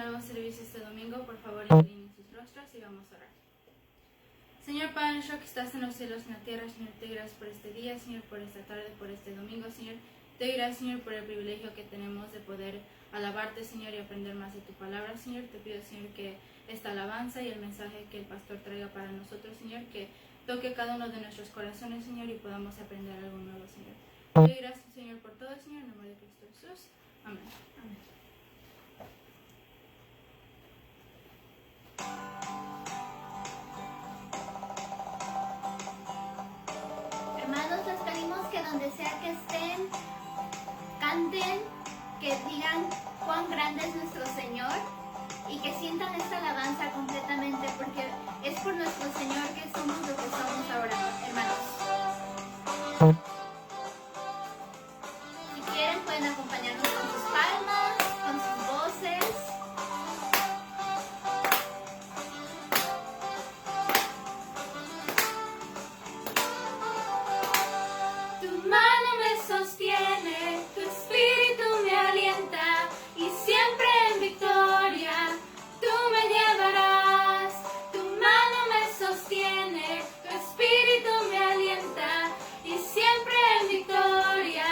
nuevo servicio este domingo, por favor inclinen sus rostros y vamos a orar. Señor Padre nuestro que estás en los cielos, en la tierra, Señor, te doy gracias por este día, Señor, por esta tarde, por este domingo, Señor. Te doy gracias, Señor, por el privilegio que tenemos de poder alabarte, Señor, y aprender más de tu palabra, Señor. Te pido, Señor, que esta alabanza y el mensaje que el pastor traiga para nosotros, Señor, que toque cada uno de nuestros corazones, Señor, y podamos aprender algo nuevo, Señor. Te doy gracias, Señor, por todo, Señor, en nombre de Cristo Jesús. Amén. Amén. Hermanos, les pedimos que donde sea que estén, canten, que digan cuán grande es nuestro Señor y que sientan esta alabanza completamente, porque es por nuestro Señor que somos lo que somos ahora, hermanos. Si quieren pueden acompañarnos con sus palmas, con sus voces. Tu mano me sostiene, tu espíritu me alienta y siempre en victoria tú me llevarás. Tu mano me sostiene, tu espíritu me alienta y siempre en victoria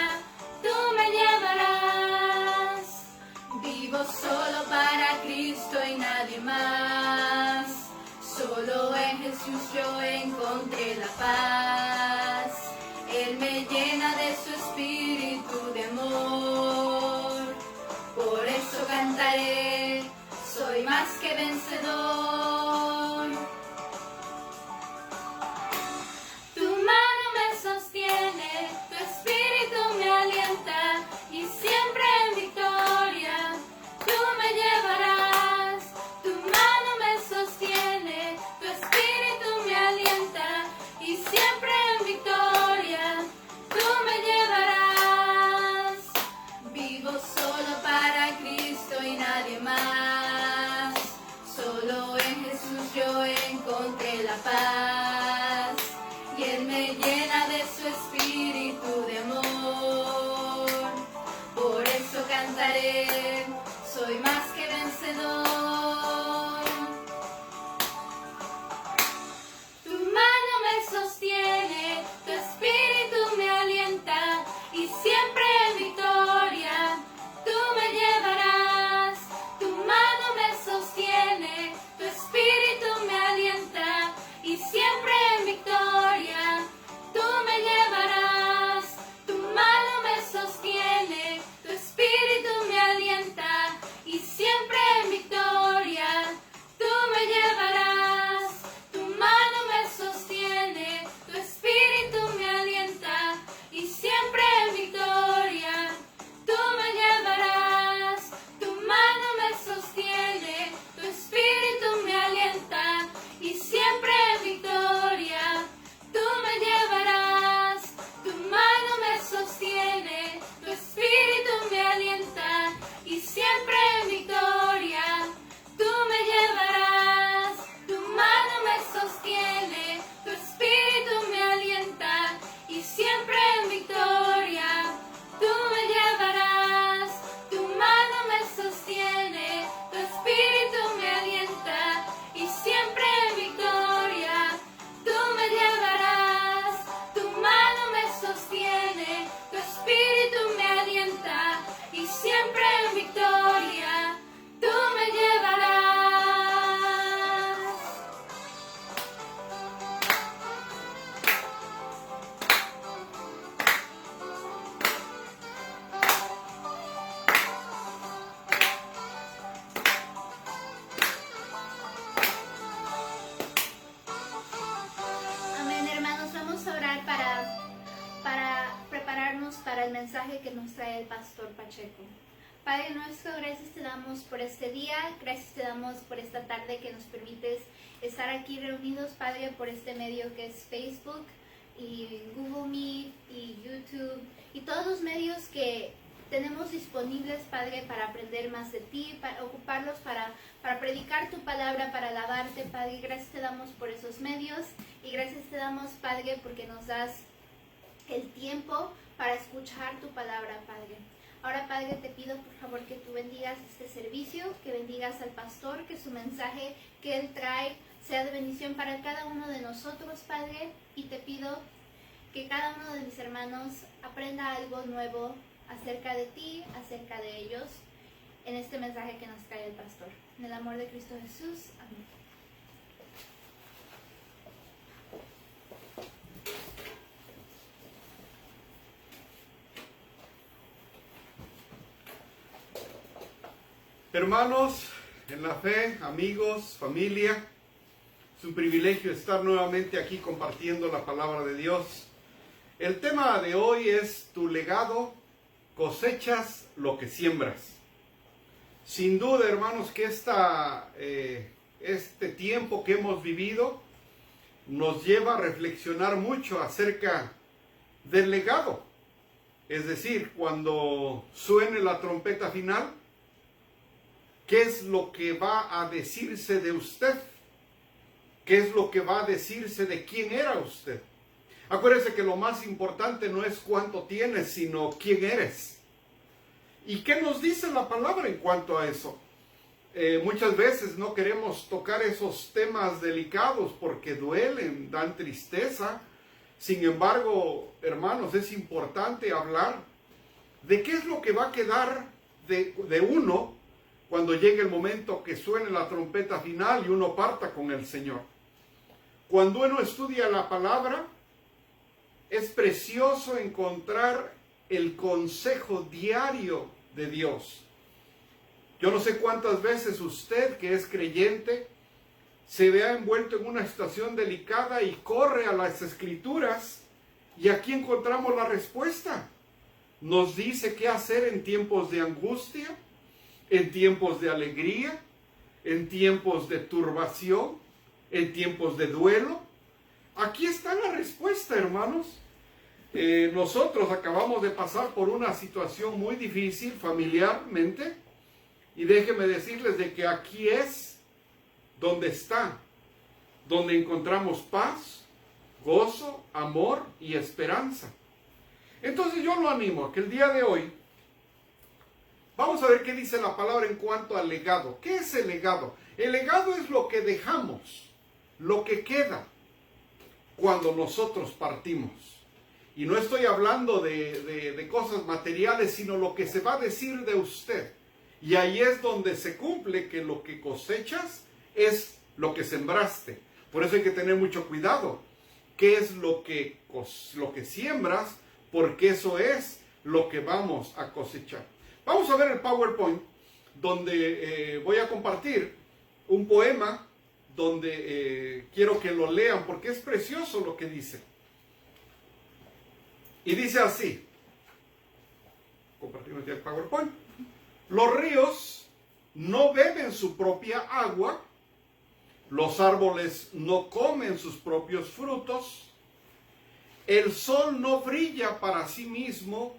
tú me llevarás. Vivo solo para Cristo y nadie más. Solo en Jesús yo encontré la paz. Él me llena de su espíritu de amor. Por eso cantaré, soy más que vencedor. Tu mano me sostiene, tu espíritu me alienta y siempre en victoria tú me llevarás. Tu mano me sostiene, tu espíritu me alienta y siempre en victoria tú me llevarás. Vivo solo para Cristo y nadie más. Solo en Jesús yo encontré la paz. Y Él me llena de su espíritu de amor. Por eso cantaré, soy más que vencedor. Tu mano me sostiene, tu espíritu me alienta y siempre en victoria tú me llevarás. Tu mano me sostiene, tu espíritu me alienta y siempre en victoria tú me llevarás. Tu mano me sostiene, tu espíritu me alienta y siempre en victoria tú me llevarás. Tu mano me sostiene, tu espíritu me alienta y siempre en victoria tú me llevarás. Tu mano me sostiene, tu espíritu me alienta y siempre en victoria tú me llevarás. Tu mano me sostiene, tu espíritu me alienta y siempre en victoria tú me llevarás. Tu mano me sostiene, tu espíritu me alienta y siempre en victoria tú me llevarás. Tu mano me sostiene, tu espíritu me alienta y siempre en victoria tú me llevarás. Tu mano me sostiene, tu espíritu me alienta y siempre en victoria tú me llevarás. Amén, hermanos, vamos a orar para prepararnos para el mensaje que nos trae el pastor Pacheco. Padre nuestro, gracias te damos por este día, gracias te damos por esta tarde que nos permites estar aquí reunidos, Padre, por este medio que es Facebook y Google Meet y YouTube y todos los medios que tenemos disponibles, Padre, para aprender más de ti, para ocuparlos para predicar tu palabra, para alabarte, Padre. Gracias te damos por esos medios y gracias te damos, Padre, porque nos das el tiempo para escuchar tu palabra, Padre. Ahora, Padre, te pido por favor que tú bendigas este servicio, que bendigas al pastor, que su mensaje que él trae sea de bendición para cada uno de nosotros, Padre, y te pido que cada uno de mis hermanos aprenda algo nuevo acerca de ti, acerca de ellos, en este mensaje que nos trae el pastor. En el amor de Cristo Jesús. Amén. Hermanos, en la fe, amigos, familia, es un privilegio estar nuevamente aquí compartiendo la palabra de Dios. El tema de hoy es tu legado, cosechas lo que siembras. Sin duda, hermanos, que este tiempo que hemos vivido nos lleva a reflexionar mucho acerca del legado. Es decir, cuando suene la trompeta final, ¿qué es lo que va a decirse de usted? ¿Qué es lo que va a decirse de quién era usted? Acuérdese que lo más importante no es cuánto tienes, sino quién eres. ¿Y qué nos dice la palabra en cuanto a eso? Muchas veces no queremos tocar esos temas delicados porque duelen, dan tristeza. Sin embargo, hermanos, es importante hablar de qué es lo que va a quedar de uno cuando llegue el momento que suene la trompeta final y uno parta con el Señor. Cuando uno estudia la palabra, es precioso encontrar el consejo diario de Dios. Yo no sé cuántas veces usted, que es creyente, se vea envuelto en una situación delicada y corre a las Escrituras, y aquí encontramos la respuesta. Nos dice qué hacer en tiempos de angustia, en tiempos de alegría, en tiempos de turbación, en tiempos de duelo. Aquí está la respuesta, hermanos. Nosotros acabamos de pasar por una situación muy difícil familiarmente, y déjenme decirles de que aquí es donde encontramos paz, gozo, amor y esperanza. Entonces yo lo animo a que el día de hoy vamos a ver qué dice la palabra en cuanto al legado. ¿Qué es el legado? El legado es lo que dejamos, lo que queda cuando nosotros partimos. Y no estoy hablando de cosas materiales, sino lo que se va a decir de usted. Y ahí es donde se cumple que lo que cosechas es lo que sembraste. Por eso hay que tener mucho cuidado. ¿Qué es lo que siembras? Porque eso es lo que vamos a cosechar. Vamos a ver el PowerPoint, donde voy a compartir un poema, donde quiero que lo lean, porque es precioso lo que dice. Y dice así, compartimos ya el PowerPoint. Los ríos no beben su propia agua, los árboles no comen sus propios frutos, el sol no brilla para sí mismo,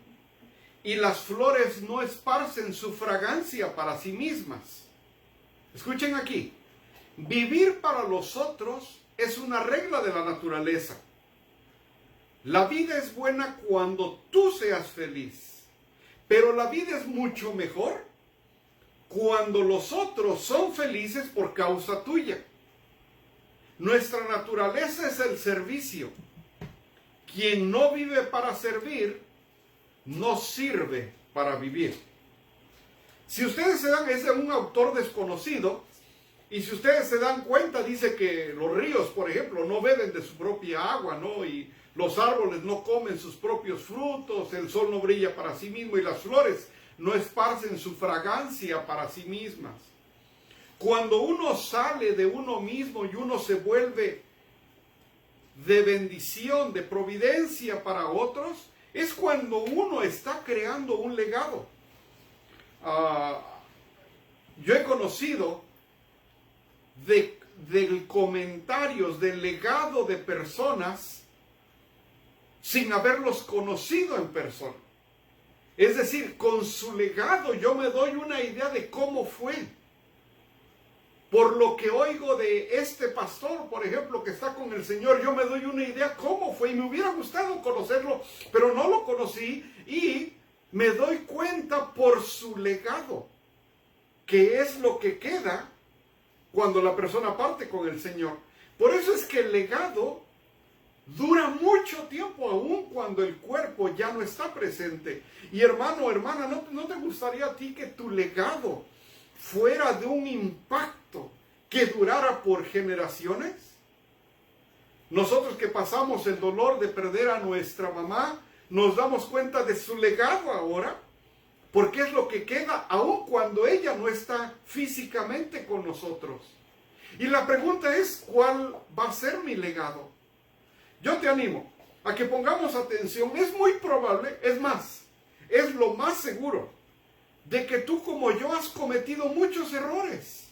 y las flores no esparcen su fragancia para sí mismas. Escuchen aquí, vivir para los otros es una regla de la naturaleza. La vida es buena cuando tú seas feliz, pero la vida es mucho mejor cuando los otros son felices por causa tuya. Nuestra naturaleza es el servicio. Quien no vive para servir, no sirve para vivir. Si ustedes se dan, es de un autor desconocido, y si ustedes se dan cuenta, dice que los ríos, por ejemplo, no beben de su propia agua, ¿no? Y los árboles no comen sus propios frutos, el sol no brilla para sí mismo, y las flores no esparcen su fragancia para sí mismas. Cuando uno sale de uno mismo y uno se vuelve de bendición, de providencia para otros, es cuando uno está creando un legado. Yo he conocido de comentarios del legado de personas sin haberlos conocido en persona. Es decir, con su legado yo me doy una idea de cómo fue. Por lo que oigo de este pastor, por ejemplo, que está con el Señor, yo me doy una idea cómo fue, y me hubiera gustado conocerlo, pero no lo conocí, y me doy cuenta por su legado, que es lo que queda cuando la persona parte con el Señor. Por eso es que el legado dura mucho tiempo, aún cuando el cuerpo ya no está presente. Y hermano, hermana, ¿no te gustaría a ti que tu legado fuera de un impacto que durara por generaciones? Nosotros que pasamos el dolor de perder a nuestra mamá, nos damos cuenta de su legado ahora, porque es lo que queda aun cuando ella no está físicamente con nosotros. Y la pregunta es, ¿cuál va a ser mi legado? Yo te animo a que pongamos atención. Es muy probable, es más, es lo más seguro, de que tú como yo has cometido muchos errores.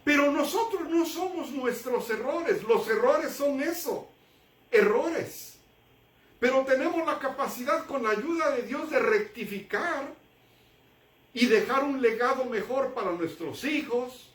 Pero nosotros no somos nuestros errores. Los errores son eso, errores. Pero tenemos la capacidad con la ayuda de Dios de rectificar y dejar un legado mejor para nuestros hijos.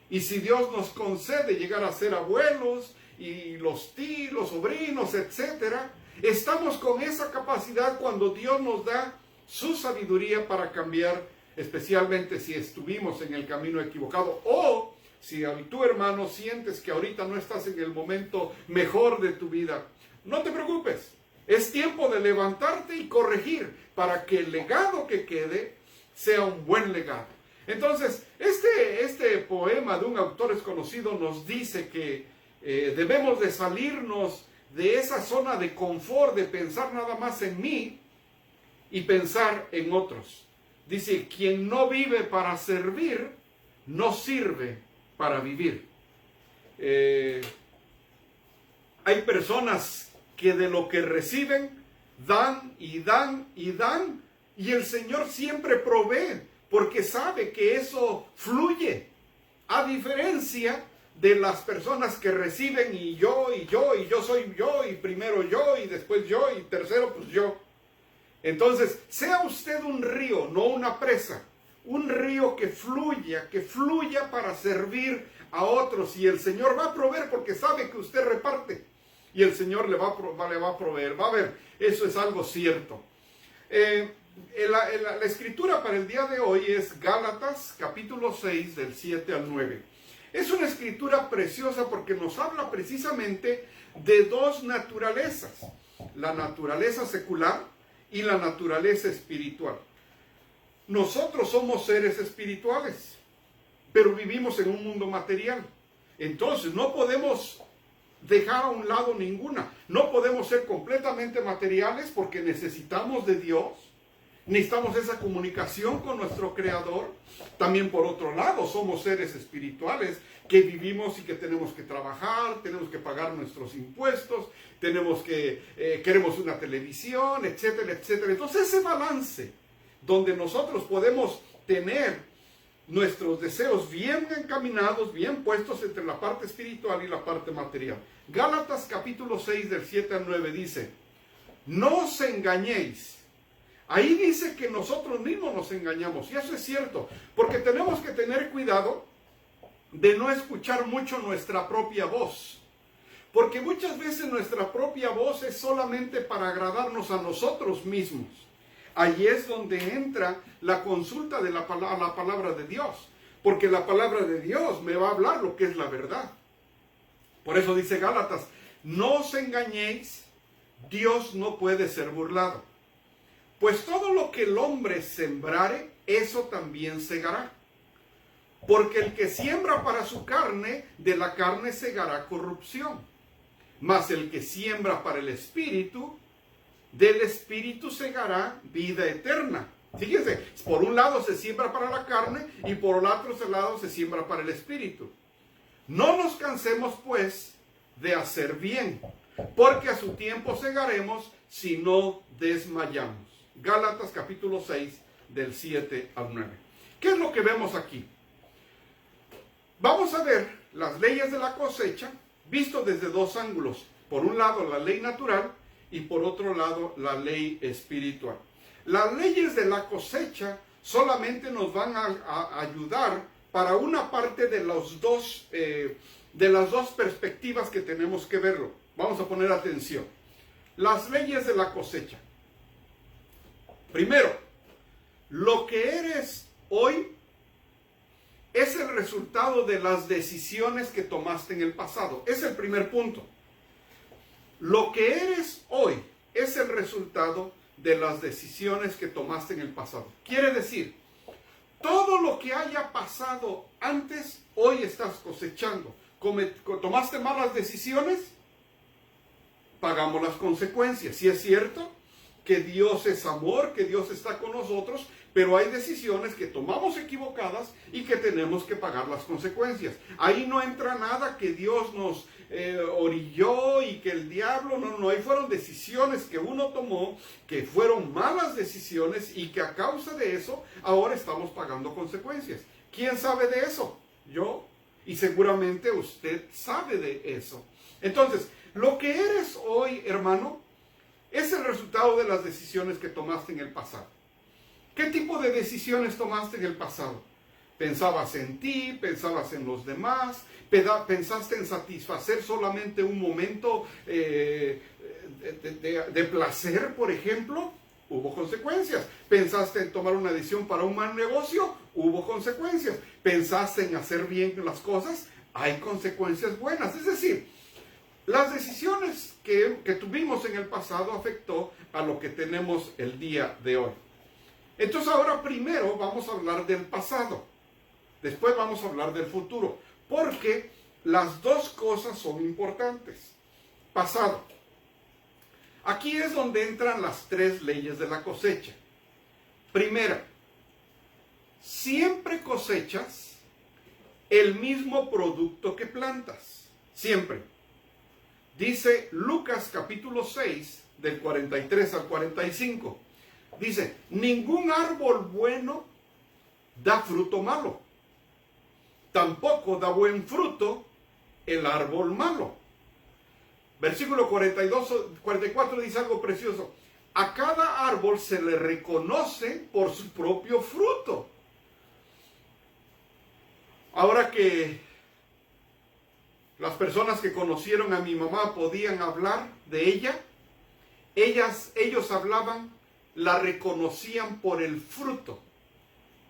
Y si Dios nos concede llegar a ser abuelos y los tíos, los sobrinos, etc., estamos con esa capacidad cuando Dios nos da su sabiduría para cambiar, especialmente si estuvimos en el camino equivocado o si tu hermano sientes que ahorita no estás en el momento mejor de tu vida. No te preocupes, es tiempo de levantarte y corregir para que el legado que quede sea un buen legado. Entonces, este poema de un autor desconocido nos dice que debemos de salirnos de esa zona de confort, de pensar nada más en mí y pensar en otros. Dice, quien no vive para servir, no sirve para vivir. Hay personas que de lo que reciben, dan y dan y dan, y el Señor siempre provee, porque sabe que eso fluye, a diferencia de las personas que reciben y yo soy yo, y primero yo, y después yo, y tercero pues yo. Entonces, sea usted un río, no una presa, un río que fluya para servir a otros, y el Señor va a proveer porque sabe que usted reparte, y el Señor le va a proveer. Va a ver, eso es algo cierto. La escritura para el día de hoy es Gálatas capítulo 6 del 7 al 9. Es una escritura preciosa porque nos habla precisamente de dos naturalezas, la naturaleza secular y la naturaleza espiritual. Nosotros somos seres espirituales, pero vivimos en un mundo material. Entonces no podemos dejar a un lado ninguna. No podemos ser completamente materiales porque necesitamos de Dios. Necesitamos esa comunicación con nuestro Creador. También por otro lado, somos seres espirituales que vivimos y que tenemos que trabajar, tenemos que pagar nuestros impuestos, queremos una televisión, etcétera, etcétera. Entonces ese balance donde nosotros podemos tener nuestros deseos bien encaminados, bien puestos entre la parte espiritual y la parte material. Gálatas capítulo 6 del 7 al 9 dice, no os engañéis. Ahí dice que nosotros mismos nos engañamos, y eso es cierto, porque tenemos que tener cuidado de no escuchar mucho nuestra propia voz, porque muchas veces nuestra propia voz es solamente para agradarnos a nosotros mismos. Allí es donde entra la consulta de la palabra de Dios, porque la palabra de Dios me va a hablar lo que es la verdad. Por eso dice Gálatas, no os engañéis, Dios no puede ser burlado. Pues todo lo que el hombre sembrare, eso también segará. Porque el que siembra para su carne, de la carne segará corrupción. Mas el que siembra para el Espíritu, del Espíritu segará vida eterna. Fíjense, por un lado se siembra para la carne y por el otro lado se siembra para el Espíritu. No nos cansemos pues de hacer bien, porque a su tiempo segaremos si no desmayamos. Gálatas capítulo 6 del 7 al 9. ¿Qué es lo que vemos aquí? Vamos a ver las leyes de la cosecha visto desde dos ángulos. Por un lado la ley natural y por otro lado la ley espiritual. Las leyes de la cosecha solamente nos van a ayudar para una parte de las dos perspectivas que tenemos que verlo. Vamos a poner atención. Las leyes de la cosecha. Primero, lo que eres hoy es el resultado de las decisiones que tomaste en el pasado. Es el primer punto. Lo que eres hoy es el resultado de las decisiones que tomaste en el pasado. Quiere decir, todo lo que haya pasado antes, hoy estás cosechando. ¿Tomaste malas decisiones? Pagamos las consecuencias. Si es cierto que Dios es amor, que Dios está con nosotros, pero hay decisiones que tomamos equivocadas y que tenemos que pagar las consecuencias. Ahí no entra nada que Dios nos orilló y que el diablo, no, ahí fueron decisiones que uno tomó, que fueron malas decisiones y que a causa de eso ahora estamos pagando consecuencias. ¿Quién sabe de eso? Yo, y seguramente usted sabe de eso. Entonces, lo que eres hoy, hermano, es el resultado de las decisiones que tomaste en el pasado. ¿Qué tipo de decisiones tomaste en el pasado? ¿Pensabas en ti? ¿Pensabas en los demás? ¿Pensaste en satisfacer solamente un momento de placer, por ejemplo? Hubo consecuencias. ¿Pensaste en tomar una decisión para un mal negocio? Hubo consecuencias. ¿Pensaste en hacer bien las cosas? Hay consecuencias buenas. Es decir, las decisiones que tuvimos en el pasado afectó a lo que tenemos el día de hoy. Entonces ahora primero vamos a hablar del pasado. Después vamos a hablar del futuro. Porque las dos cosas son importantes. Pasado. Aquí es donde entran las tres leyes de la cosecha. Primera, siempre cosechas el mismo producto que plantas. Siempre. Dice Lucas capítulo 6, del 43 al 45. Dice, ningún árbol bueno da fruto malo. Tampoco da buen fruto el árbol malo. Versículo 44 dice algo precioso. A cada árbol se le reconoce por su propio fruto. Ahora que las personas que conocieron a mi mamá podían hablar de ella, ellos hablaban, la reconocían por el fruto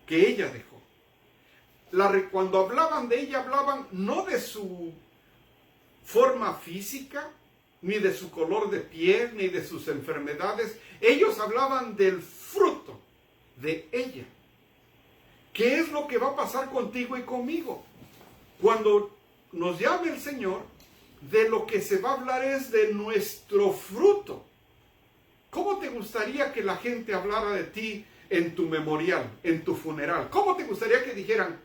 que ella dejó. Cuando hablaban de ella, hablaban no de su forma física, ni de su color de piel, ni de sus enfermedades. Ellos hablaban del fruto de ella. ¿Qué es lo que va a pasar contigo y conmigo? Cuando nos llame el Señor, de lo que se va a hablar es de nuestro fruto. ¿Cómo te gustaría que la gente hablara de ti en tu memorial, en tu funeral? ¿Cómo te gustaría que dijeran,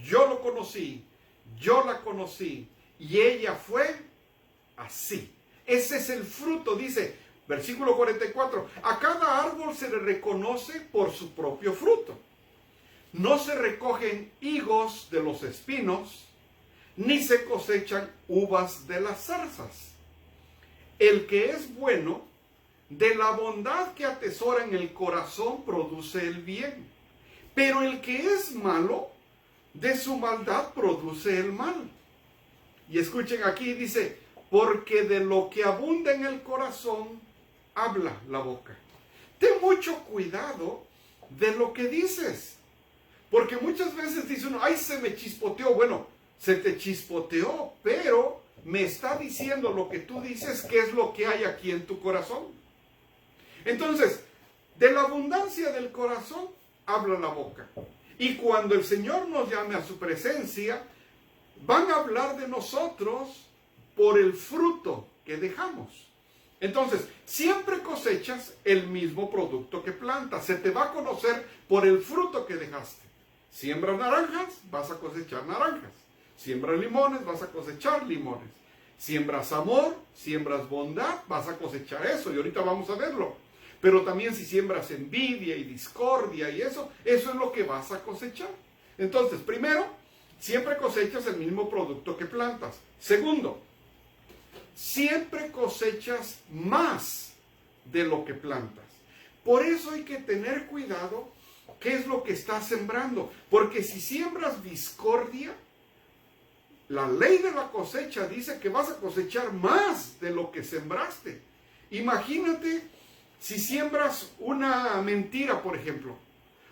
yo lo conocí, yo la conocí, y ella fue así? Ese es el fruto, dice, versículo 44, a cada árbol se le reconoce por su propio fruto. No se recogen higos de los espinos, ni se cosechan uvas de las zarzas. El que es bueno, de la bondad que atesora en el corazón produce el bien. Pero el que es malo, de su maldad produce el mal. Y escuchen aquí, dice, porque de lo que abunda en el corazón, habla la boca. Ten mucho cuidado de lo que dices. Porque muchas veces dice uno, ay, se me chispoteó. Bueno, se te chispoteó, pero me está diciendo lo que tú dices, qué es lo que hay aquí en tu corazón. Entonces, de la abundancia del corazón, habla la boca. Y cuando el Señor nos llame a su presencia, van a hablar de nosotros por el fruto que dejamos. Entonces, siempre cosechas el mismo producto que plantas. Se te va a conocer por el fruto que dejaste. Siembras naranjas, vas a cosechar naranjas. Siembras limones, vas a cosechar limones. Siembras amor, siembras bondad, vas a cosechar eso. Y ahorita vamos a verlo. Pero también si siembras envidia y discordia y eso es lo que vas a cosechar. Entonces, primero, siempre cosechas el mismo producto que plantas. Segundo, siempre cosechas más de lo que plantas. Por eso hay que tener cuidado qué es lo que estás sembrando. Porque si siembras discordia, la ley de la cosecha dice que vas a cosechar más de lo que sembraste. Imagínate Si siembras una mentira, por ejemplo,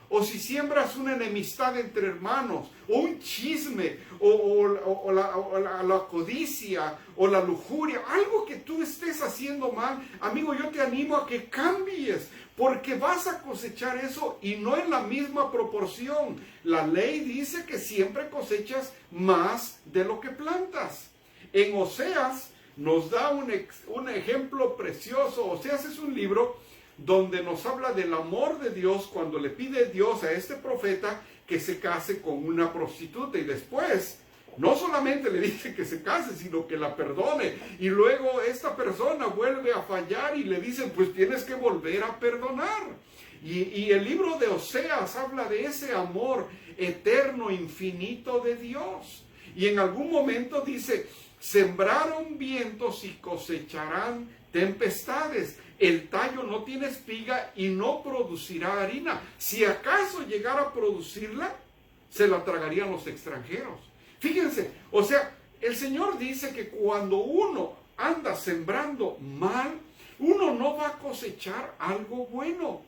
o si siembras una enemistad entre hermanos, o un chisme, o la codicia, o la lujuria, algo que tú estés haciendo mal, amigo, yo te animo a que cambies, porque vas a cosechar eso y no en la misma proporción. La ley dice que siempre cosechas más de lo que plantas. En Oseas nos da un ejemplo precioso. Oseas es un libro donde nos habla del amor de Dios cuando le pide Dios a este profeta que se case con una prostituta, y después no solamente le dice que se case, sino que la perdone, y luego esta persona vuelve a fallar y le dicen, pues tienes que volver a perdonar. Y el libro de Oseas habla de ese amor eterno, infinito de Dios, y en algún momento dice, sembraron vientos y cosecharán tempestades. El tallo no tiene espiga y no producirá harina. Si acaso llegara a producirla, se la tragarían los extranjeros. Fíjense, o sea, el Señor dice que cuando uno anda sembrando mal, uno no va a cosechar algo bueno.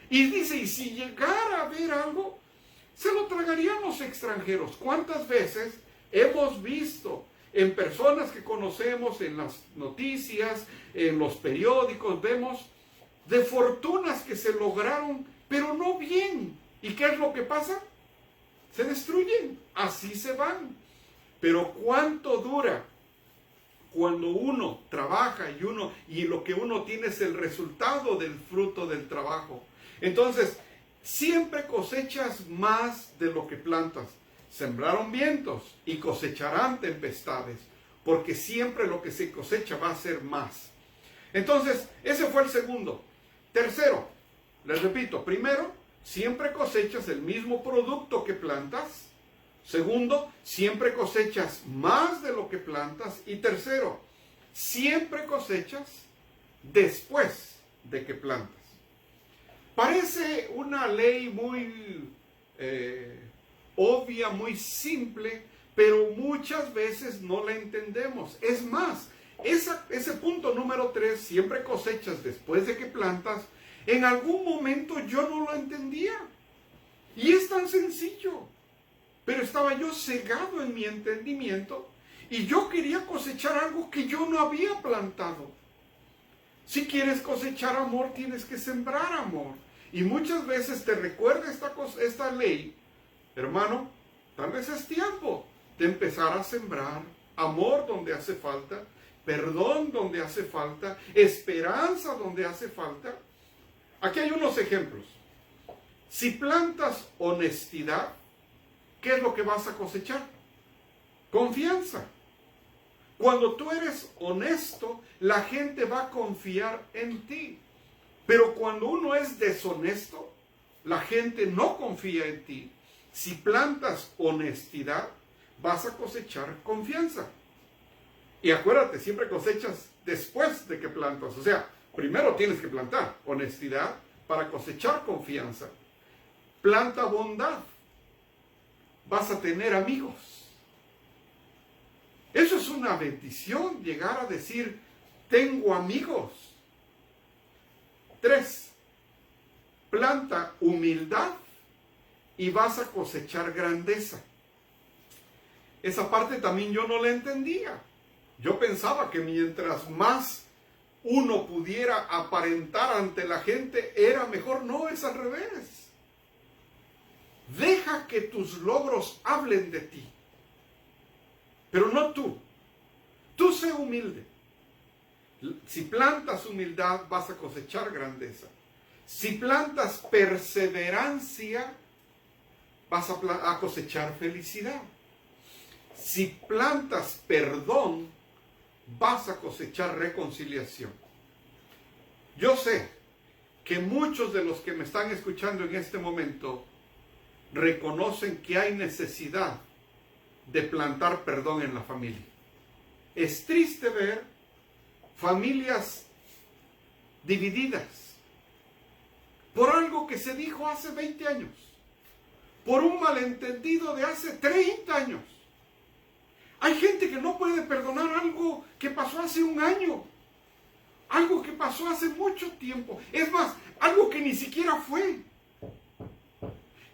Y dice, y si llegara a haber algo, se lo tragarían los extranjeros. ¿Cuántas veces hemos visto en personas que conocemos en las noticias, en los periódicos, vemos de fortunas que se lograron, pero no bien? ¿Y qué es lo que pasa? Se destruyen, así se van. Pero ¿cuánto dura cuando uno trabaja y lo que uno tiene es el resultado del fruto del trabajo? Entonces, siempre cosechas más de lo que plantas. Sembraron vientos y cosecharán tempestades, porque siempre lo que se cosecha va a ser más. Entonces, ese fue el segundo. Tercero, les repito, primero, siempre cosechas el mismo producto que plantas. Segundo, siempre cosechas más de lo que plantas. Y tercero, siempre cosechas después de que plantas. Parece una ley muy obvia, muy simple, pero muchas veces no la entendemos. Es más, ese punto número 3, siempre cosechas después de que plantas, en algún momento yo no lo entendía. Y es tan sencillo. Pero estaba yo cegado en mi entendimiento y yo quería cosechar algo que yo no había plantado. Si quieres cosechar amor, tienes que sembrar amor. Y muchas veces te recuerda esta ley, hermano, tal vez es tiempo de empezar a sembrar amor donde hace falta, perdón donde hace falta, esperanza donde hace falta. Aquí hay unos ejemplos. Si plantas honestidad, ¿qué es lo que vas a cosechar? Confianza. Cuando tú eres honesto, la gente va a confiar en ti. Pero cuando uno es deshonesto, la gente no confía en ti. Si plantas honestidad, vas a cosechar confianza. Y acuérdate, siempre cosechas después de que plantas. O sea, primero tienes que plantar honestidad para cosechar confianza. Planta bondad. Vas a tener amigos. Eso es una bendición, llegar a decir, tengo amigos. 3, planta humildad y vas a cosechar grandeza. Esa parte también yo no la entendía. Yo pensaba que mientras más uno pudiera aparentar ante la gente, era mejor. No, es al revés. Deja que tus logros hablen de ti. Pero no tú. Tú sé humilde. Si plantas humildad, vas a cosechar grandeza. Si plantas perseverancia, vas a cosechar felicidad. Si plantas perdón, vas a cosechar reconciliación. Yo sé que muchos de los que me están escuchando en este momento reconocen que hay necesidad de plantar perdón en la familia. Es triste ver familias divididas por algo que se dijo hace 20 años, por un malentendido de hace 30 años. Hay gente que no puede perdonar algo que pasó hace un año. algo que pasó hace mucho tiempo. Es más, algo que ni siquiera fue.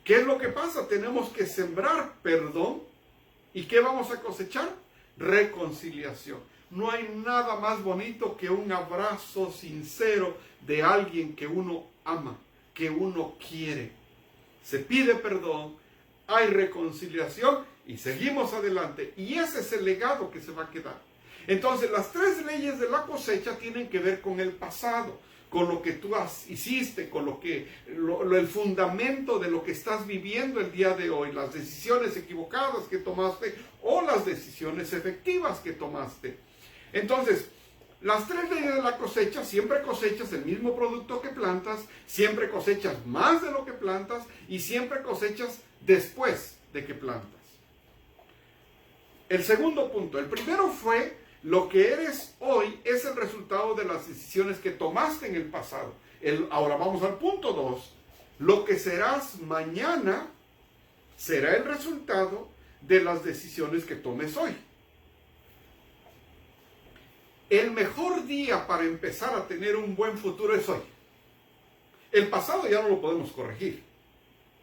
¿Qué es lo que pasa? Tenemos que sembrar perdón. ¿Y qué vamos a cosechar? Reconciliación. No hay nada más bonito que un abrazo sincero de alguien que uno ama, que uno quiere. Se pide perdón, hay reconciliación y seguimos adelante. Y ese es el legado que se va a quedar. Entonces, las 3 leyes de la cosecha tienen que ver con el pasado, con lo que tú hiciste, con el fundamento de lo que estás viviendo el día de hoy, las decisiones equivocadas que tomaste o las decisiones efectivas que tomaste. Entonces, las 3 leyes de la cosecha: siempre cosechas el mismo producto que plantas, siempre cosechas más de lo que plantas y siempre cosechas después de que plantas. El segundo punto, el primero fue: lo que eres hoy es el resultado de las decisiones que tomaste en el pasado. Ahora vamos al punto 2. Lo que serás mañana será el resultado de las decisiones que tomes hoy. El mejor día para empezar a tener un buen futuro es hoy. El pasado ya no lo podemos corregir.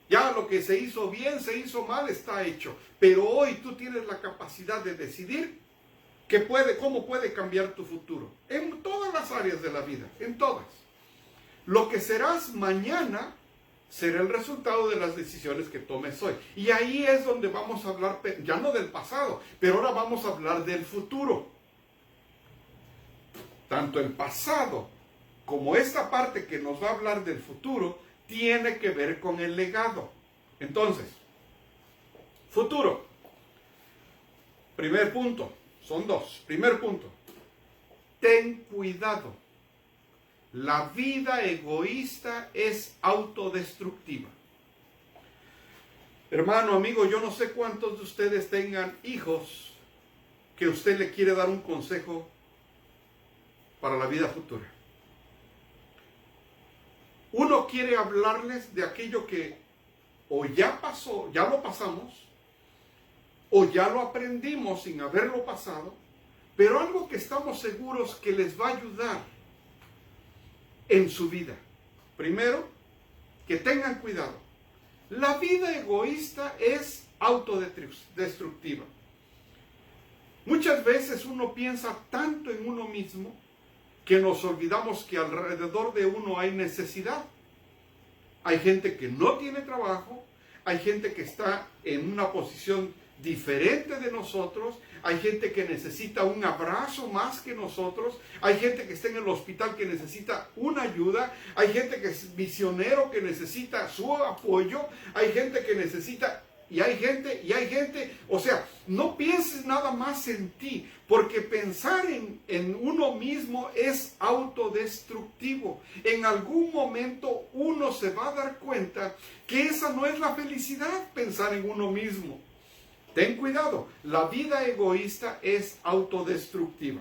Ya lo que se hizo bien, se hizo mal, está hecho. Pero hoy tú tienes la capacidad de decidir cómo puede cambiar tu futuro. En todas las áreas de la vida, en todas. Lo que serás mañana será el resultado de las decisiones que tomes hoy. Y ahí es donde vamos a hablar, ya no del pasado, pero ahora vamos a hablar del futuro. Tanto el pasado como esta parte que nos va a hablar del futuro tiene que ver con el legado. Entonces, futuro. Primer punto. Son 2. Primer punto. Ten cuidado. La vida egoísta es autodestructiva. Hermano, amigo, yo no sé cuántos de ustedes tengan hijos que usted le quiere dar un consejo para la vida futura. Uno quiere hablarles de aquello que o ya pasó, ya lo pasamos, o ya lo aprendimos sin haberlo pasado, pero algo que estamos seguros que les va a ayudar en su vida. Primero, que tengan cuidado. La vida egoísta es autodestructiva. Muchas veces uno piensa tanto en uno mismo que nos olvidamos que alrededor de uno hay necesidad. Hay gente que no tiene trabajo, hay gente que está en una posición diferente de nosotros, hay gente que necesita un abrazo más que nosotros, hay gente que está en el hospital que necesita una ayuda, hay gente que es misionero que necesita su apoyo, hay gente que necesita, y hay gente, o sea, no pienses nada más en ti, porque pensar en uno mismo es autodestructivo. En algún momento uno se va a dar cuenta que esa no es la felicidad, pensar en uno mismo. Ten cuidado, la vida egoísta es autodestructiva.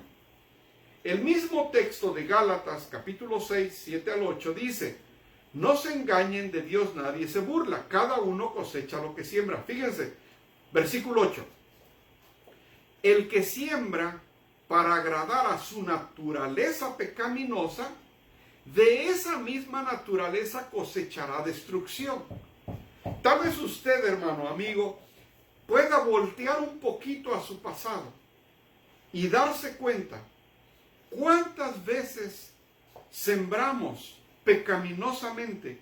El mismo texto de Gálatas, capítulo 6, 7 al 8, dice: no se engañen, de Dios nadie se burla, cada uno cosecha lo que siembra. Fíjense, versículo 8. El que siembra para agradar a su naturaleza pecaminosa, de esa misma naturaleza cosechará destrucción. Tal vez usted, hermano, amigo, pueda voltear un poquito a su pasado y darse cuenta cuántas veces sembramos pecaminosamente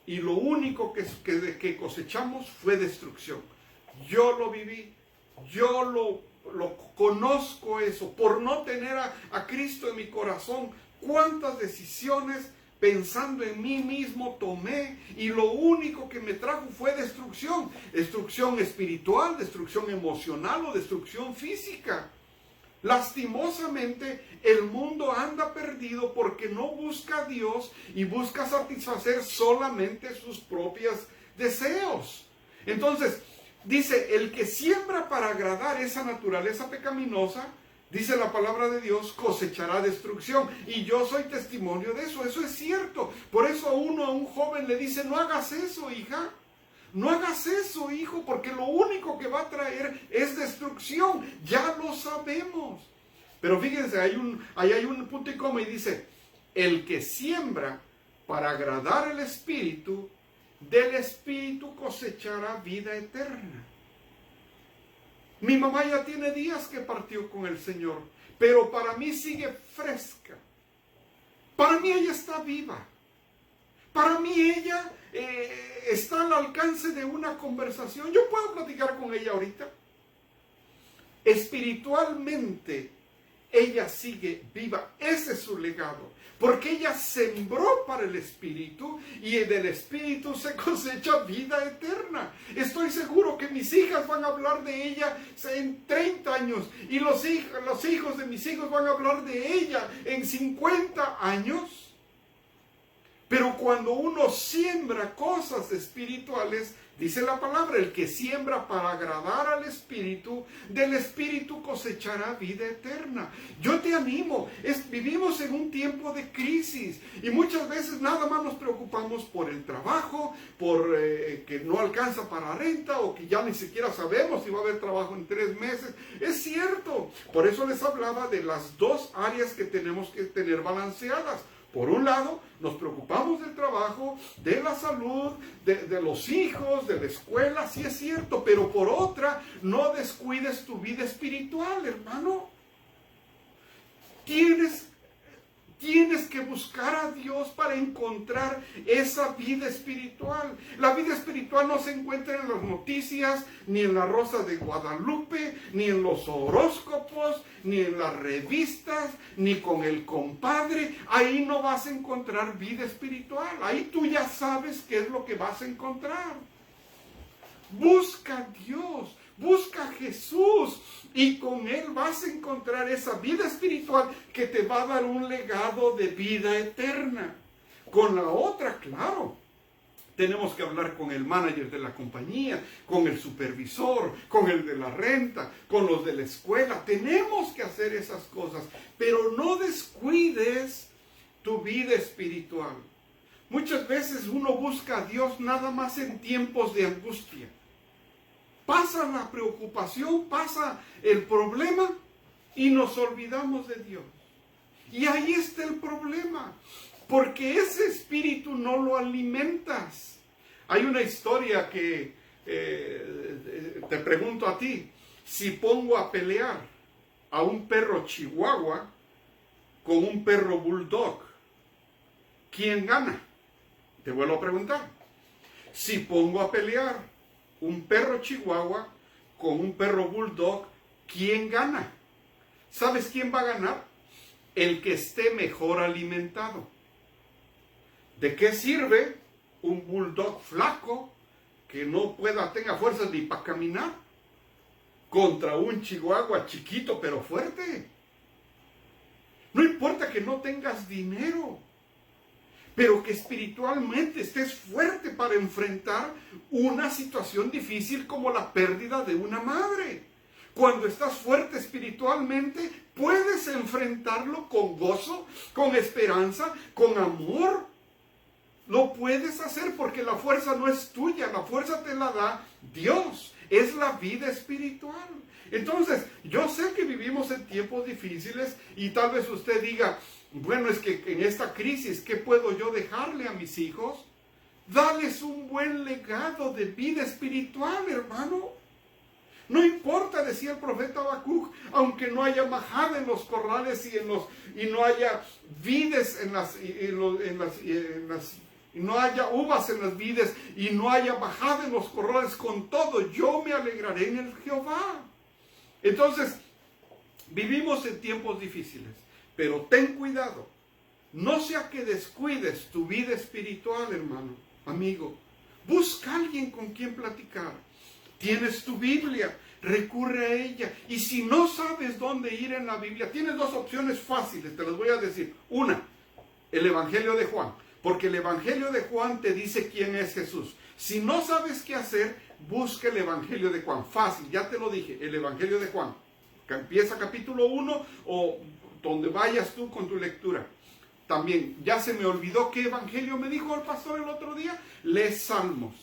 y lo único que cosechamos fue destrucción. Yo lo viví, yo lo conozco eso, por no tener a Cristo en mi corazón. Cuántas decisiones pensando en mí mismo tomé y lo único que me trajo fue destrucción. Destrucción espiritual, destrucción emocional o destrucción física. Lastimosamente, el mundo anda perdido porque no busca a Dios y busca satisfacer solamente sus propios deseos. Entonces, dice, el que siembra para agradar esa naturaleza pecaminosa, dice la palabra de Dios, cosechará destrucción. Y yo soy testimonio de eso, eso es cierto. Por eso a un joven le dice, no hagas eso, hija. No hagas eso, hijo, porque lo único que va a traer es destrucción. Ya lo sabemos. Pero fíjense, ahí hay un punto y coma y dice, el que siembra para agradar al Espíritu, del Espíritu cosechará vida eterna. Mi mamá ya tiene días que partió con el Señor, pero para mí sigue fresca. Para mí ella está viva. Para mí ella está al alcance de una conversación. Yo puedo platicar con ella ahorita. Espiritualmente, ella sigue viva. Ese es su legado. Porque ella sembró para el Espíritu y del Espíritu se cosecha vida eterna. Estoy seguro que mis hijas van a hablar de ella en 30 años y los hijos de mis hijos van a hablar de ella en 50 años. Pero cuando uno siembra cosas espirituales, dice la palabra, el que siembra para agradar al Espíritu, del Espíritu cosechará vida eterna. Yo te animo, vivimos en un tiempo de crisis y muchas veces nada más nos preocupamos por el trabajo, por que no alcanza para renta o que ya ni siquiera sabemos si va a haber trabajo en 3 meses. Es cierto, por eso les hablaba de las 2 áreas que tenemos que tener balanceadas. Por un lado, nos preocupamos del trabajo, de la salud, de los hijos, de la escuela, sí es cierto, pero por otra, no descuides tu vida espiritual, hermano. Tienes que buscar a Dios para encontrar esa vida espiritual. La vida espiritual no se encuentra en las noticias, ni en la Rosa de Guadalupe, ni en los horóscopos, ni en las revistas, ni con el compadre. Ahí no vas a encontrar vida espiritual. Ahí tú ya sabes qué es lo que vas a encontrar. Busca a Dios. Busca a Jesús y con Él vas a encontrar esa vida espiritual que te va a dar un legado de vida eterna. Con la otra, claro, tenemos que hablar con el manager de la compañía, con el supervisor, con el de la renta, con los de la escuela. Tenemos que hacer esas cosas, pero no descuides tu vida espiritual. Muchas veces uno busca a Dios nada más en tiempos de angustia. Pasa la preocupación, pasa el problema y nos olvidamos de Dios. Y ahí está el problema, porque ese espíritu no lo alimentas. Hay una historia que te pregunto a ti, si pongo a pelear a un perro chihuahua con un perro bulldog, ¿quién gana? Te vuelvo a preguntar. Si pongo a pelear un perro chihuahua con un perro bulldog, ¿quién gana? ¿Sabes quién va a ganar? El que esté mejor alimentado. ¿De qué sirve un bulldog flaco que no tenga fuerzas ni para caminar contra un chihuahua chiquito pero fuerte? No importa que no tengas dinero, pero que espiritualmente estés fuerte para enfrentar una situación difícil como la pérdida de una madre. Cuando estás fuerte espiritualmente, puedes enfrentarlo con gozo, con esperanza, con amor. Lo puedes hacer porque la fuerza no es tuya, la fuerza te la da Dios. Es la vida espiritual. Entonces, yo sé que vivimos en tiempos difíciles y tal vez usted diga, bueno, es que en esta crisis, ¿qué puedo yo dejarle a mis hijos? Dales un buen legado de vida espiritual, hermano. No importa, decía el profeta Habacuc, aunque no haya majada en los corrales y no haya vides y no haya uvas en las vides y no haya majada en los corrales, con todo yo me alegraré en el Jehová. Entonces, vivimos en tiempos difíciles. Pero ten cuidado, no sea que descuides tu vida espiritual, hermano, amigo. Busca a alguien con quien platicar. Tienes tu Biblia, recurre a ella. Y si no sabes dónde ir en la Biblia, tienes 2 opciones fáciles, te las voy a decir. Una, el Evangelio de Juan, porque el Evangelio de Juan te dice quién es Jesús. Si no sabes qué hacer, busca el Evangelio de Juan. Fácil, ya te lo dije, el Evangelio de Juan. Empieza capítulo 1 o donde vayas tú con tu lectura. También, ya se me olvidó qué evangelio me dijo el pastor el otro día. Lee Salmos.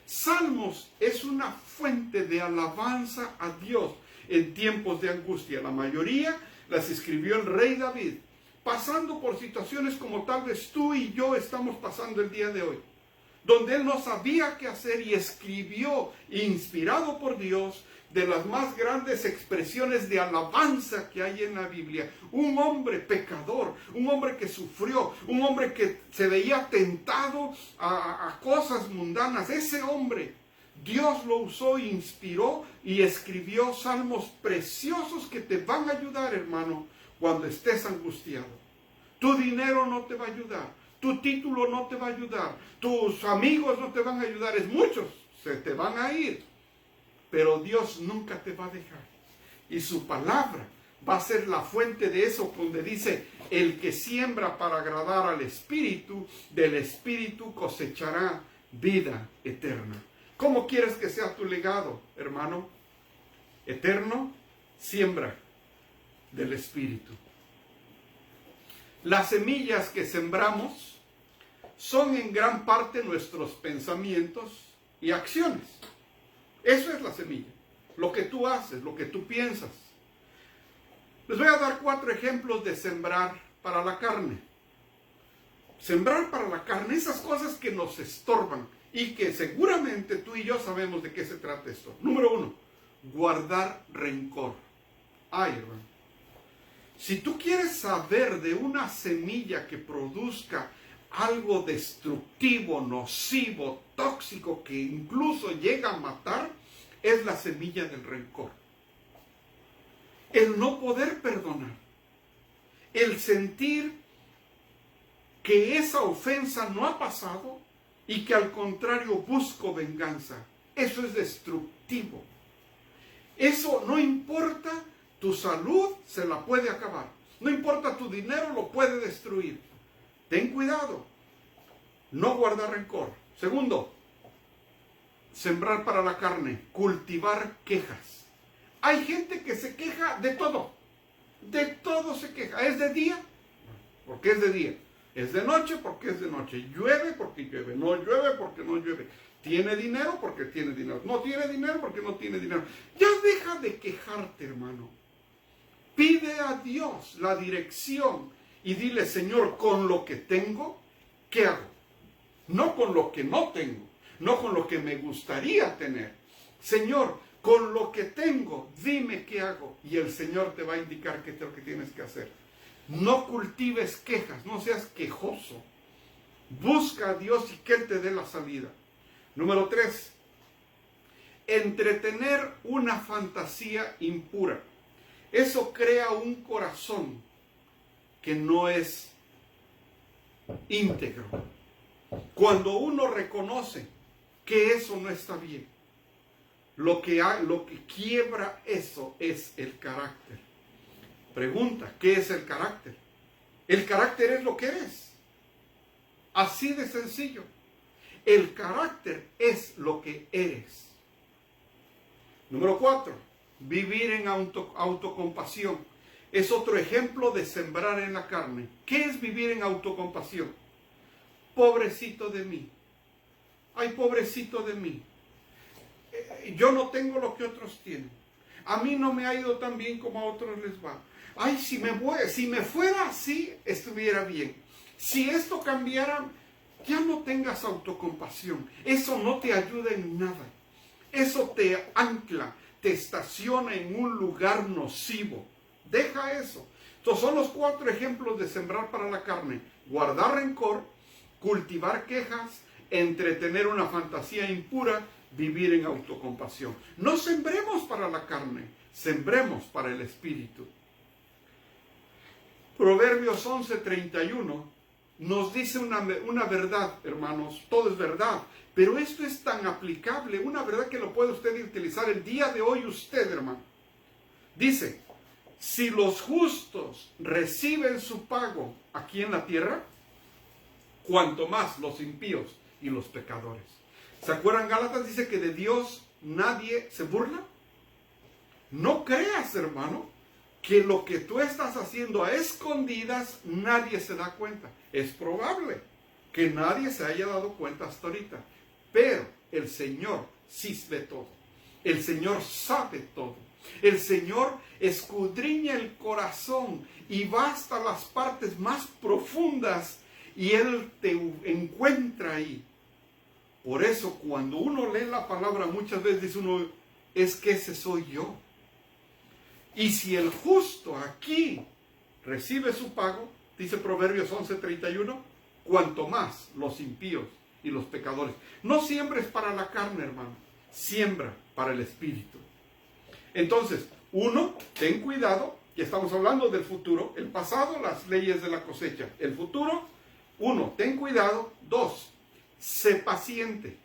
Salmos es una fuente de alabanza a Dios en tiempos de angustia. La las escribió el rey David, pasando por situaciones como tal vez tú y yo estamos pasando el día de hoy, donde él no sabía qué hacer y escribió, inspirado por Dios, de las más grandes expresiones de alabanza que hay en la Biblia. Un hombre pecador, un hombre que sufrió, un hombre que se veía tentado a cosas mundanas. Ese hombre, Dios lo usó, inspiró y escribió salmos preciosos que te van a ayudar, hermano, cuando estés angustiado. Tu dinero no te va a ayudar, tu título no te va a ayudar, tus amigos no te van a ayudar, muchos se te van a ir. Pero Dios nunca te va a dejar. Y su palabra va a ser la fuente de eso, donde dice, el que siembra para agradar al Espíritu, del Espíritu cosechará vida eterna. ¿Cómo quieres que sea tu legado, hermano? Eterno, siembra del Espíritu. Las semillas que sembramos son en gran parte nuestros pensamientos y acciones. Eso es la semilla, lo que tú haces, lo que tú piensas. Les voy a dar 4 ejemplos de sembrar para la carne. Sembrar para la carne, esas cosas que nos estorban y que seguramente tú y yo sabemos de qué se trata esto. Número 1, guardar rencor. Ay, hermano. Si tú quieres saber de una semilla que produzca algo destructivo, nocivo, tóxico, que incluso llega a matar, es la semilla del rencor. El no poder perdonar. El sentir que esa ofensa no ha pasado y que al contrario busco venganza. Eso es destructivo. Eso no importa, tu salud se la puede acabar. No importa, tu dinero lo puede destruir. Ten cuidado, no guardar rencor. Segundo, sembrar para la carne, cultivar quejas. Hay gente que se queja de todo se queja. ¿Es de día? Porque es de día. ¿Es de noche? Porque es de noche. ¿Llueve? Porque llueve. No llueve porque no llueve. ¿Tiene dinero? Porque tiene dinero. No tiene dinero porque no tiene dinero. Ya deja de quejarte, hermano. Pide a Dios la dirección y dile, Señor, con lo que tengo, ¿qué hago? No con lo que no tengo, no con lo que me gustaría tener. Señor, con lo que tengo, dime qué hago. Y el Señor te va a indicar qué es lo que tienes que hacer. No cultives quejas, no seas quejoso. Busca a Dios y que Él te dé la salida. Número 3, entretener una fantasía impura. Eso crea un corazón que no es íntegro. Cuando uno reconoce que eso no está bien, lo que quiebra eso es el carácter. Pregunta, ¿qué es el carácter? El carácter es lo que eres. Así de sencillo. El carácter es lo que eres. Número 4, vivir en autocompasión. Es otro ejemplo de sembrar en la carne. ¿Qué es vivir en autocompasión? Pobrecito de mí. Ay, pobrecito de mí. Yo no tengo lo que otros tienen. A mí no me ha ido tan bien como a otros les va. Ay, si me fuera así, estuviera bien. Si esto cambiara, ya no tengas autocompasión. Eso no te ayuda en nada. Eso te ancla, te estaciona en un lugar nocivo. Deja eso. Estos son los 4 ejemplos de sembrar para la carne. Guardar rencor, cultivar quejas, entretener una fantasía impura, vivir en autocompasión. No sembremos para la carne, sembremos para el Espíritu. Proverbios 11:31 nos dice una verdad, hermanos. Todo es verdad, pero esto es tan aplicable, una verdad que lo puede usted utilizar el día de hoy usted, hermano. Dice, si los justos reciben su pago aquí en la tierra, cuanto más los impíos y los pecadores. ¿Se acuerdan? Gálatas dice que de Dios nadie se burla. No creas, hermano, que lo que tú estás haciendo a escondidas nadie se da cuenta. Es probable que nadie se haya dado cuenta hasta ahorita, pero el Señor sí ve todo. El Señor sabe todo. El Señor escudriña el corazón y va hasta las partes más profundas y Él te encuentra ahí. Por eso cuando uno lee la palabra muchas veces dice uno, es que ese soy yo. Y si el justo aquí recibe su pago, dice Proverbios 11:31, cuanto más los impíos y los pecadores. No siembres para la carne, hermano, siembra para el espíritu. Entonces, uno, ten cuidado, que estamos hablando del futuro, el pasado, las leyes de la cosecha. El futuro, uno, ten cuidado. Dos, sé paciente.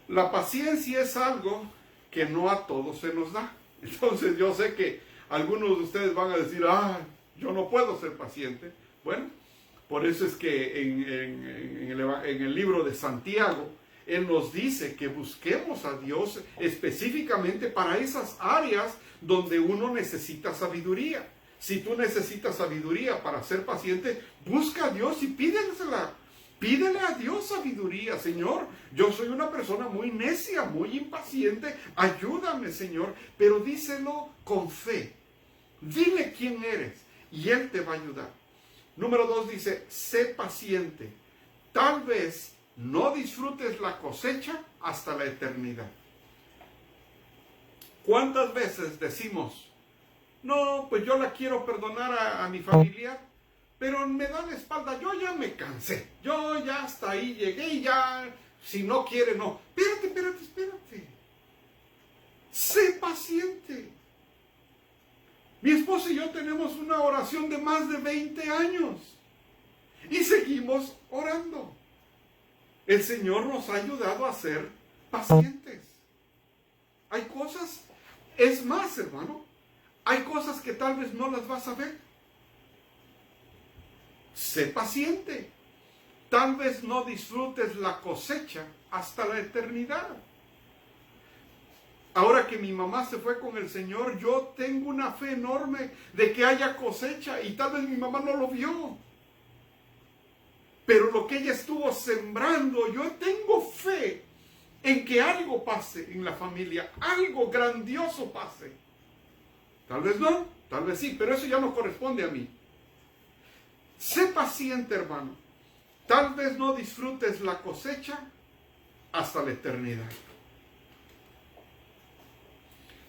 La paciencia es algo que no a todos se nos da. Entonces yo sé que algunos de ustedes van a decir, yo no puedo ser paciente. Bueno, por eso es que en el libro de Santiago, Él nos dice que busquemos a Dios específicamente para esas áreas donde uno necesita sabiduría. Si tú necesitas sabiduría para ser paciente, busca a Dios y pídesela. Pídele a Dios sabiduría. Señor, yo soy una persona muy necia, muy impaciente. Ayúdame, Señor. Pero díselo con fe. Dile quién eres y Él te va a ayudar. Número 2 dice, sé paciente. Tal vez no disfrutes la cosecha hasta la eternidad. ¿Cuántas veces decimos, no, pues yo la quiero perdonar a mi familiar, pero me da la espalda, yo ya me cansé, yo ya hasta ahí llegué y ya, si no quiere, no. Espérate. Sé paciente. Mi esposa y yo tenemos una oración de más de 20 años y seguimos orando. El Señor nos ha ayudado a ser pacientes. Hay cosas, es más, hermano, hay cosas que tal vez no las vas a ver. Sé paciente. Tal vez no disfrutes la cosecha hasta la eternidad. Ahora que mi mamá se fue con el Señor, yo tengo una fe enorme de que haya cosecha y tal vez mi mamá no lo vio. Pero lo que ella estuvo sembrando, yo tengo fe en que algo pase en la familia, algo grandioso pase. Tal vez no, tal vez sí, pero eso ya no corresponde a mí. Sé paciente, hermano. Tal vez no disfrutes la cosecha hasta la eternidad.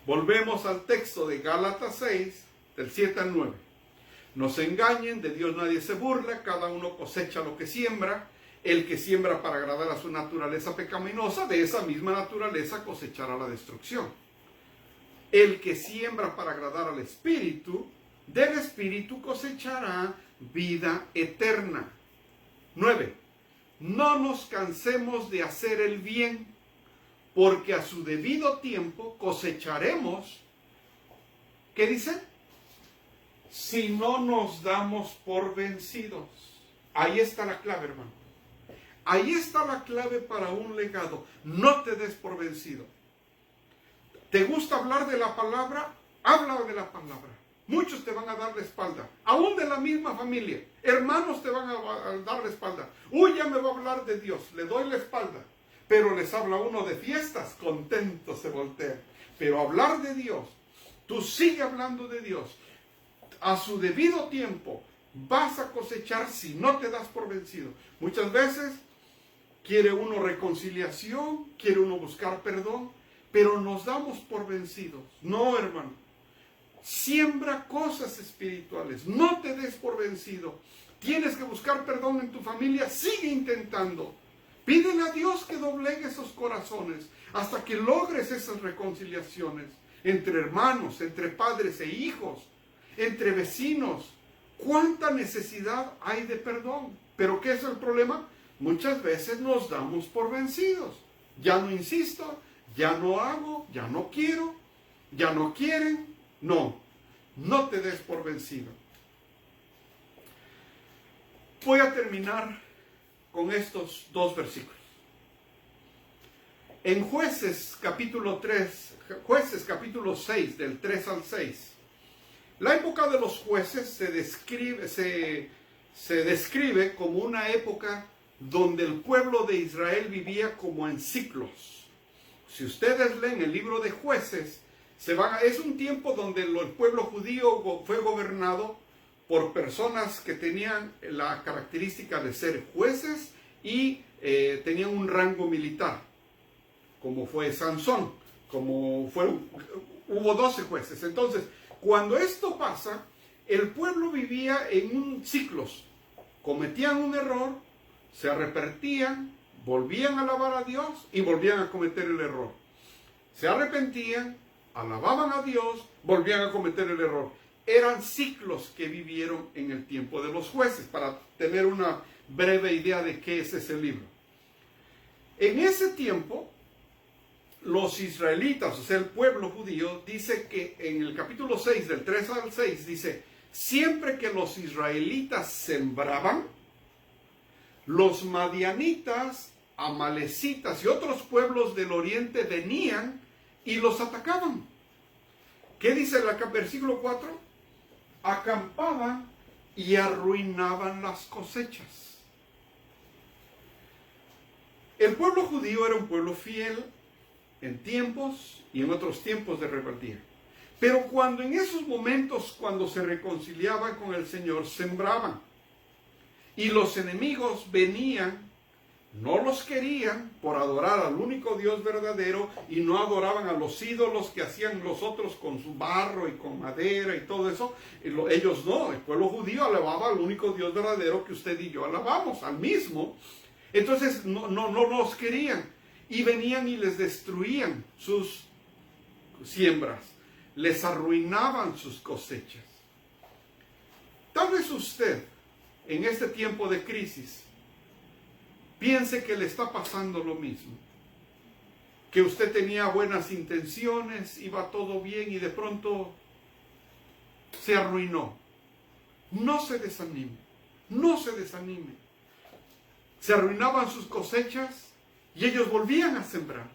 Volvemos al texto de Gálatas 6, del 7 al 9. No se engañen, de Dios nadie se burla, cada uno cosecha lo que siembra. El que siembra para agradar a su naturaleza pecaminosa, de esa misma naturaleza cosechará la destrucción. El que siembra para agradar al Espíritu, del Espíritu cosechará vida eterna. 9. No nos cansemos de hacer el bien, porque a su debido tiempo cosecharemos. ¿Qué dice? Si no nos damos por vencidos. Ahí está la clave, hermano. Ahí está la clave para un legado. No te des por vencido. ¿Te gusta hablar de la palabra? Habla de la palabra. Muchos te van a dar la espalda, aún de la misma familia. Hermanos te van a dar la espalda. Uy, ya me va a hablar de Dios, le doy la espalda. Pero les habla uno de fiestas, contento se voltea. Pero hablar de Dios, tú sigue hablando de Dios. A su debido tiempo vas a cosechar si no te das por vencido. Muchas veces quiere uno reconciliación, quiere uno buscar perdón, pero nos damos por vencidos. No, hermano. Siembra cosas espirituales. No te des por vencido. Tienes que buscar perdón en tu familia. Sigue intentando. Pídele a Dios que doblegue esos corazones hasta que logres esas reconciliaciones entre hermanos, entre padres e hijos, entre vecinos. ¿Cuánta necesidad hay de perdón? ¿Pero qué es el problema? Muchas veces nos damos por vencidos. Ya no insisto, ya no hago, ya no quiero, ya no quieren. No, no te des por vencido. Voy a terminar con estos dos versículos. En Jueces capítulo 6, del 3 al 6, la época de los jueces se describe como una época donde el pueblo de Israel vivía como en ciclos. si ustedes leen el libro de Jueces, es un tiempo donde el pueblo judío fue gobernado por personas que tenían la característica de ser jueces y tenían un rango militar, como fue Sansón, hubo 12 jueces. Entonces, cuando esto pasa, el pueblo vivía en ciclos. Cometían un error, se arrepentían, volvían a alabar a Dios y volvían a cometer el error. Se arrepentían, alababan a Dios, volvían a cometer el error. Eran ciclos que vivieron en el tiempo de los jueces, para tener una breve idea de qué es ese libro. En ese tiempo, los israelitas, o sea, el pueblo judío, dice que en el capítulo 6, del 3 al 6, dice: siempre que los israelitas sembraban, los madianitas, amalecitas y otros pueblos del oriente venían y los atacaban. ¿Qué dice el versículo 4? Acampaban y arruinaban las cosechas. El pueblo judío era un pueblo fiel en tiempos y en otros tiempos de rebeldía. Pero cuando en esos momentos, cuando se reconciliaban con el Señor, sembraban. Y los enemigos venían, no los querían por adorar al único Dios verdadero, y no adoraban a los ídolos que hacían los otros con su barro y con madera y todo eso. Ellos no, el pueblo judío alababa al único Dios verdadero que usted y yo alabamos, al mismo. Entonces no los querían, y venían y les destruían sus siembras, les arruinaban sus cosechas. Tal vez usted, en este tiempo de crisis, piense que le está pasando lo mismo, que usted tenía buenas intenciones, iba todo bien y de pronto se arruinó. No se desanime, no se desanime. Se arruinaban sus cosechas y ellos volvían a sembrar.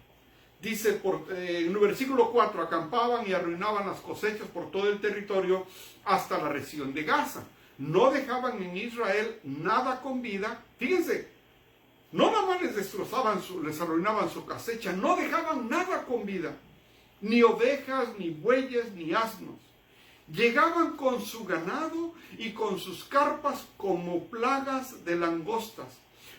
Dice en el versículo 4, acampaban y arruinaban las cosechas por todo el territorio hasta la región de Gaza. No dejaban en Israel nada con vida. Fíjense, no nada más les destrozaban, les arruinaban su cosecha, no dejaban nada con vida. Ni ovejas, ni bueyes, ni asnos. Llegaban con su ganado y con sus carpas como plagas de langostas.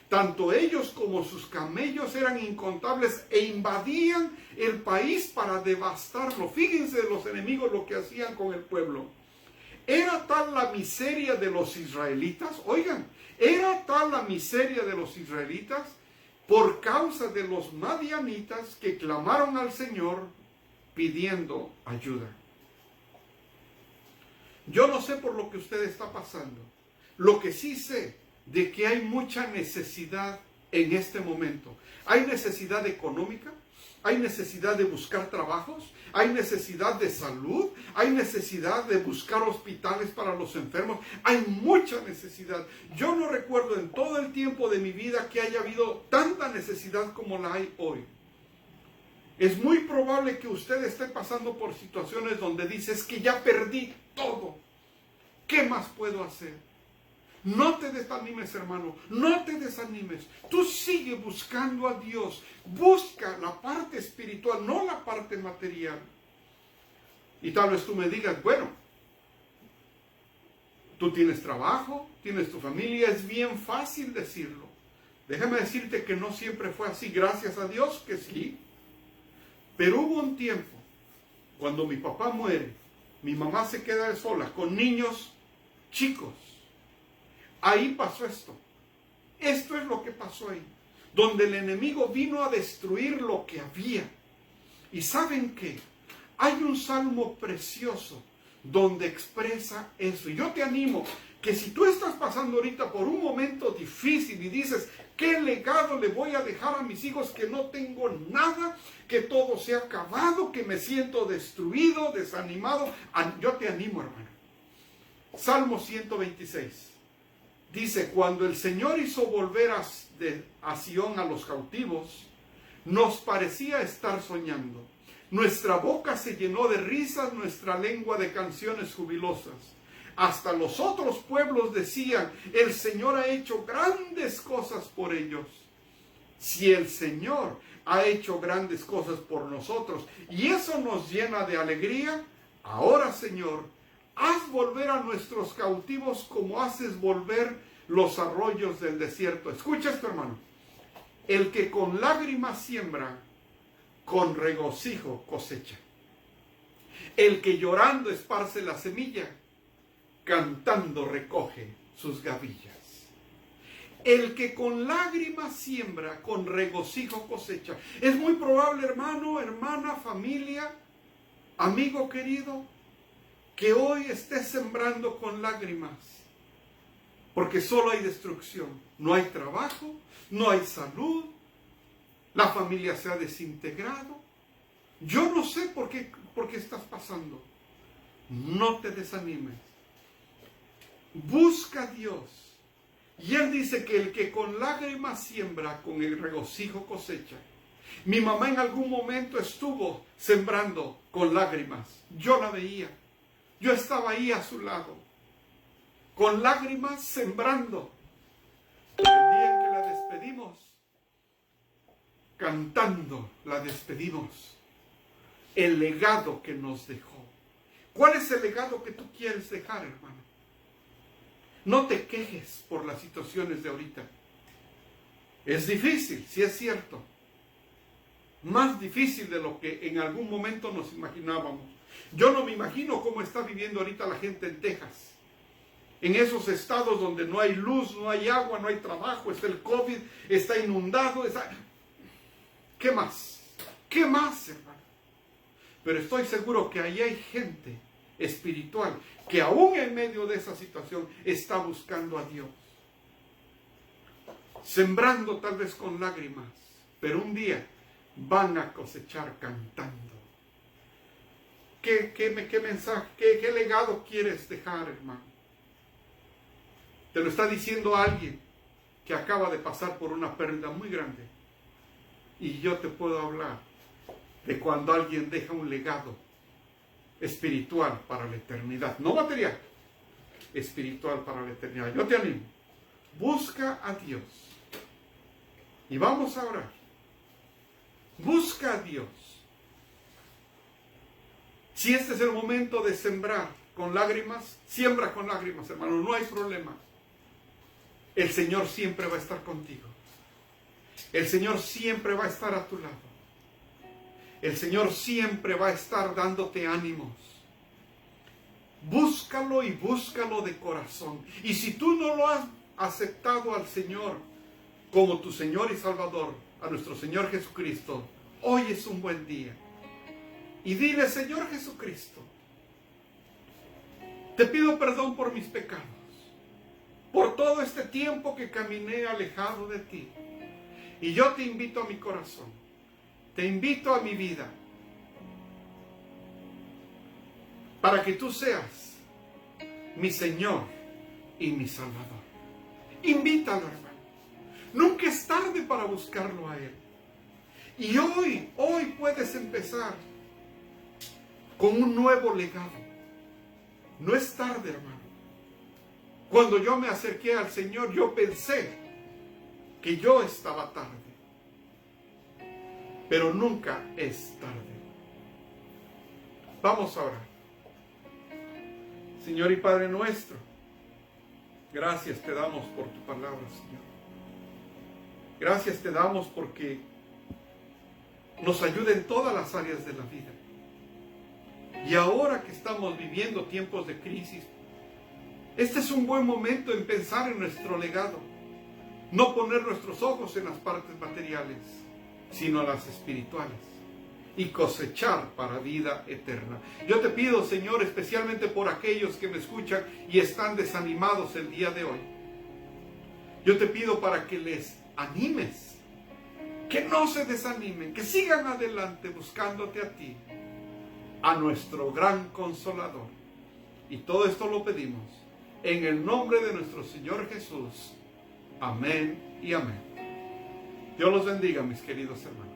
Tanto ellos como sus camellos eran incontables e invadían el país para devastarlo. Fíjense los enemigos lo que hacían con el pueblo. Era tal la miseria de los israelitas, oigan, era tal la miseria de los israelitas por causa de los madianitas que clamaron al Señor pidiendo ayuda. Yo no sé por lo que usted está pasando. Lo que sí sé de que hay mucha necesidad en este momento. Hay necesidad económica, hay necesidad de buscar trabajos, hay necesidad de salud, hay necesidad de buscar hospitales para los enfermos, hay mucha necesidad. Yo no recuerdo en todo el tiempo de mi vida que haya habido tanta necesidad como la hay hoy. Es muy probable que usted esté pasando por situaciones donde dice: es que ya perdí todo. ¿Qué más puedo hacer? No te desanimes, hermano, no te desanimes. Tú sigue buscando a Dios. Busca la parte espiritual, no la parte material. Y tal vez tú me digas: bueno, tú tienes trabajo, tienes tu familia, es bien fácil decirlo. Déjame decirte que no siempre fue así, gracias a Dios que sí. Pero hubo un tiempo, cuando mi papá muere, mi mamá se queda sola, con niños chicos. Ahí pasó esto. Esto es lo que pasó ahí. Donde el enemigo vino a destruir lo que había. Y ¿saben qué? Hay un salmo precioso donde expresa eso. Y yo te animo que si tú estás pasando ahorita por un momento difícil y dices: ¿qué legado le voy a dejar a mis hijos? Que no tengo nada, que todo se ha acabado, que me siento destruido, desanimado. Yo te animo, hermano. Salmo 126. Dice: cuando el Señor hizo volver a Sión a los cautivos, nos parecía estar soñando. Nuestra boca se llenó de risas, nuestra lengua de canciones jubilosas. Hasta los otros pueblos decían: el Señor ha hecho grandes cosas por ellos. Si el Señor ha hecho grandes cosas por nosotros y eso nos llena de alegría. Ahora, Señor, haz volver a nuestros cautivos como haces volver los arroyos del desierto. Escucha esto, hermano. El que con lágrimas siembra, con regocijo cosecha. El que llorando esparce la semilla, cantando recoge sus gavillas. El que con lágrimas siembra, con regocijo cosecha. Es muy probable, hermano, hermana, familia, amigo querido, que hoy estés sembrando con lágrimas. Porque solo hay destrucción. No hay trabajo, no hay salud, la familia se ha desintegrado. Yo no sé por qué estás pasando. No te desanimes. Busca a Dios. Y Él dice que el que con lágrimas siembra, con el regocijo cosecha. Mi mamá en algún momento estuvo sembrando con lágrimas. Yo la veía. Yo estaba ahí a su lado. Con lágrimas sembrando. El día en que la despedimos, cantando la despedimos. El legado que nos dejó. ¿Cuál es el legado que tú quieres dejar, hermano? No te quejes por las situaciones de ahorita. Es difícil, sí es cierto. Más difícil de lo que en algún momento nos imaginábamos. Yo no me imagino cómo está viviendo ahorita la gente en Texas. En esos estados donde no hay luz, no hay agua, no hay trabajo, está el COVID, está inundado. ¿Qué más? ¿Qué más, hermano? Pero estoy seguro que ahí hay gente espiritual que aún en medio de esa situación está buscando a Dios. Sembrando tal vez con lágrimas, pero un día van a cosechar cantando. ¿Qué mensaje, qué legado quieres dejar, hermano? Te lo está diciendo alguien que acaba de pasar por una pérdida muy grande. Y yo te puedo hablar de cuando alguien deja un legado espiritual para la eternidad. No material, espiritual para la eternidad. Yo te animo. Busca a Dios. Y vamos a orar. Busca a Dios. Si este es el momento de sembrar con lágrimas, siembra con lágrimas, hermano. No hay problema. El Señor siempre va a estar contigo. El Señor siempre va a estar a tu lado. El Señor siempre va a estar dándote ánimos. Búscalo y búscalo de corazón. Y si tú no lo has aceptado al Señor como tu Señor y Salvador, a nuestro Señor Jesucristo, hoy es un buen día. Y dile: Señor Jesucristo, te pido perdón por mis pecados, por todo este tiempo que caminé alejado de ti. Y yo te invito a mi corazón, te invito a mi vida, para que tú seas mi Señor y mi Salvador. Invítalo, hermano. Nunca es tarde para buscarlo a Él. Y hoy puedes empezar con un nuevo legado. No es tarde, hermano. Cuando yo me acerqué al Señor, yo pensé que yo estaba tarde. Pero nunca es tarde. Vamos a orar. Señor y Padre nuestro, gracias te damos por tu palabra, Señor. Gracias te damos porque nos ayuda en todas las áreas de la vida. Y ahora que estamos viviendo tiempos de crisis, este es un buen momento en pensar en nuestro legado. No poner nuestros ojos en las partes materiales, sino en las espirituales. Y cosechar para vida eterna. Yo te pido, Señor, especialmente por aquellos que me escuchan y están desanimados el día de hoy. Yo te pido para que les animes. Que no se desanimen, que sigan adelante buscándote a ti, a nuestro gran Consolador. Y todo esto lo pedimos en el nombre de nuestro Señor Jesús. Amén y amén. Dios los bendiga, mis queridos hermanos.